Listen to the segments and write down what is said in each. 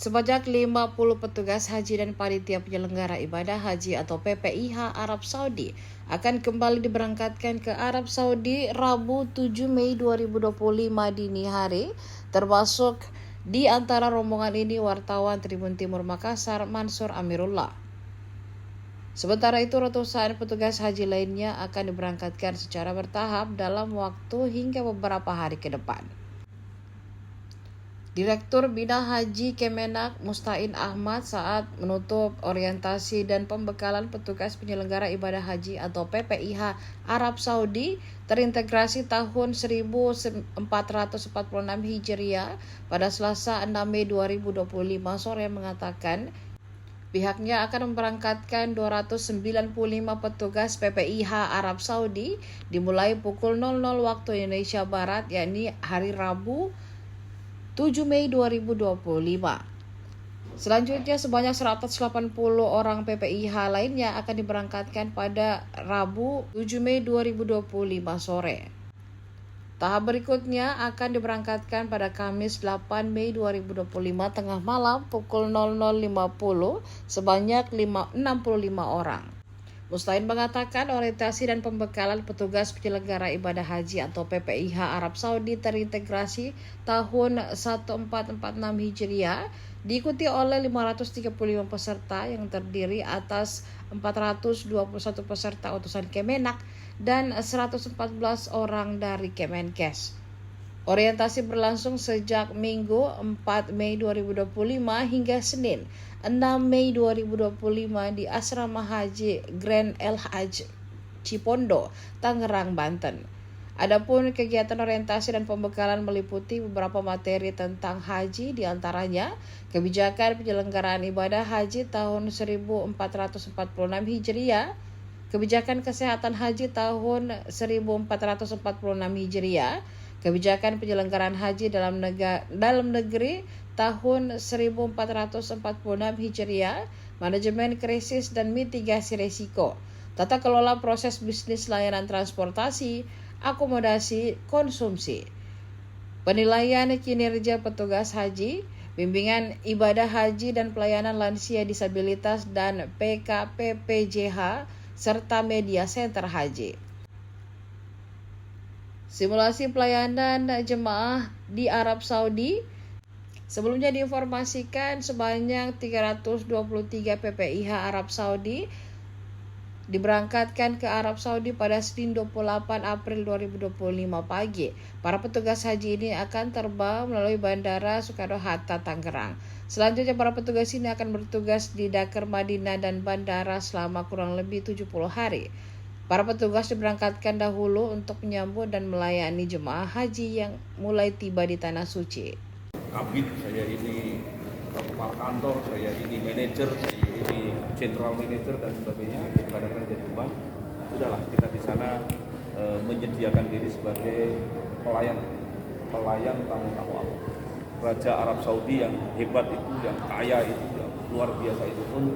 Sebanyak 50 petugas haji dan panitia penyelenggara ibadah haji atau PPIH Arab Saudi akan kembali diberangkatkan ke Arab Saudi Rabu 7 Mei 2025 dini hari, termasuk di antara rombongan ini wartawan Tribun Timur Makassar Mansur Amirullah. Sementara itu, ratusan petugas haji lainnya akan diberangkatkan secara bertahap dalam waktu hingga beberapa hari ke depan. Direktur Bina Haji Kemenak Mustain Ahmad saat menutup orientasi dan pembekalan petugas penyelenggara ibadah haji atau PPIH Arab Saudi terintegrasi tahun 1446 Hijriah pada Selasa 6 Mei 2025 sore mengatakan pihaknya akan memberangkatkan 295 petugas PPIH Arab Saudi dimulai pukul 00 waktu Indonesia Barat, yakni hari Rabu 7 Mei 2025. Selanjutnya sebanyak 180 orang PPIH lainnya akan diberangkatkan pada Rabu 7 Mei 2025 sore. Tahap berikutnya akan diberangkatkan pada Kamis 8 Mei 2025 tengah malam pukul 00.50 sebanyak 65 orang. Mustain mengatakan orientasi dan pembekalan petugas penyelenggara ibadah haji atau PPIH Arab Saudi terintegrasi tahun 1446 Hijriah diikuti oleh 535 peserta yang terdiri atas 421 peserta utusan Kemenak dan 114 orang dari Kemenkes. Orientasi berlangsung sejak Minggu 4 Mei 2025 hingga Senin 6 Mei 2025 di Asrama Haji Grand El Hajj Cipondo, Tangerang, Banten. Adapun kegiatan orientasi dan pembekalan meliputi beberapa materi tentang haji, diantaranya kebijakan penyelenggaraan ibadah haji tahun 1446 Hijriah, kebijakan kesehatan haji tahun 1446 Hijriah, kebijakan penyelenggaraan haji dalam negeri tahun 1446 Hijriah, manajemen krisis dan mitigasi risiko, tata kelola proses bisnis layanan transportasi, akomodasi, konsumsi, penilaian kinerja petugas haji, bimbingan ibadah haji dan pelayanan lansia disabilitas dan PKPPJH, serta media center haji. Simulasi pelayanan jemaah di Arab Saudi. Sebelumnya diinformasikan sebanyak 323 PPIH Arab Saudi diberangkatkan ke Arab Saudi pada Senin 28 April 2025 pagi. Para petugas haji ini akan terbang melalui Bandara Soekarno-Hatta, Tangerang. Selanjutnya para petugas ini akan bertugas di Dakar, Madinah dan Bandara selama kurang lebih 70 hari. Para petugas diberangkatkan dahulu untuk menyambut dan melayani jemaah haji yang mulai tiba di Tanah Suci. Kabit, saya ini kepala kantor, saya ini manajer, saya ini general manager dan sebagainya. Kadang-kadang jadi beban. Sudahlah, kita di sana menyediakan diri sebagai pelayan tamu-tamu Allah. Raja Arab Saudi yang hebat itu, yang kaya itu, yang luar biasa itu pun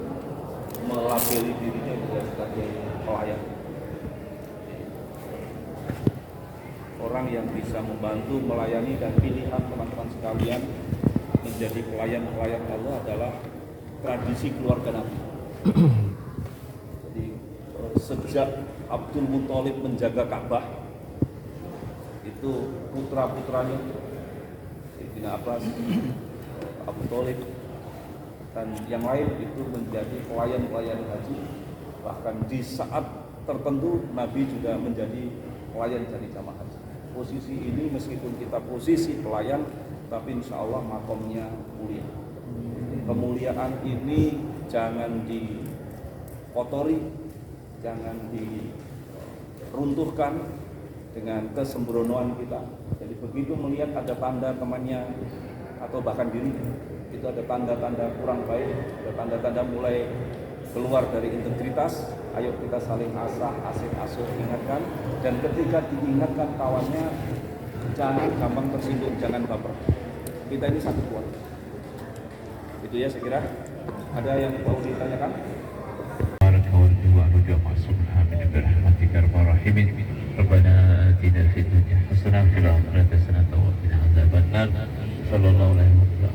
melabeli dirinya juga sebagai pelayan. Orang yang bisa membantu melayani dan pilihan teman-teman sekalian menjadi pelayan-pelayan Allah adalah tradisi keluarga Nabi. Jadi sejak Abdul Muthalib menjaga Ka'bah, itu putra-putranya Sayyidina Abbas, Abu Thalib dan yang lain itu menjadi pelayan-pelayan haji. Bahkan di saat tertentu Nabi juga menjadi pelayan dari jamaah haji. Posisi ini meskipun kita posisi pelayan, tapi insya Allah makomnya mulia. Kemuliaan ini jangan dikotori, jangan diruntuhkan dengan kesembronoan kita. Jadi begitu melihat ada tanda temannya atau bahkan dirinya, itu ada tanda-tanda kurang baik, ada tanda-tanda mulai keluar dari integritas, ayo kita saling asik asuh ingatkan, dan ketika diingatkan kawannya jangan gampang tersinggung, jangan baper. Kita ini satu keluarga. Itu ya saya kira. Ada yang mau ditanyakan? Rabbana atina fid dunya hasanah wa fil akhirati hasanah wa qina adzabannar. Sallallahu alaihi wa sallam.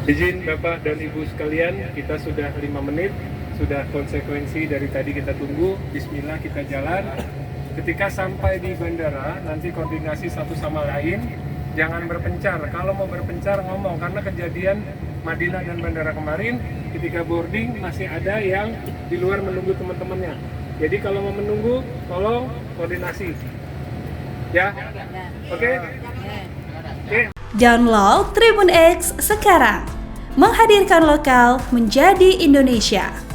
Izin Bapak dan Ibu sekalian, kita sudah 5 menit, sudah konsekuensi dari tadi kita tunggu. Bismillah, kita jalan. Ketika sampai di bandara, nanti koordinasi satu sama lain, jangan berpencar. Kalau mau berpencar ngomong, karena kejadian Madinah dan bandara kemarin, ketika boarding masih ada yang di luar menunggu teman-temannya. Jadi kalau mau menunggu, tolong koordinasi. Ya, oke? Oke. Download Tribun X sekarang, menghadirkan lokal menjadi Indonesia.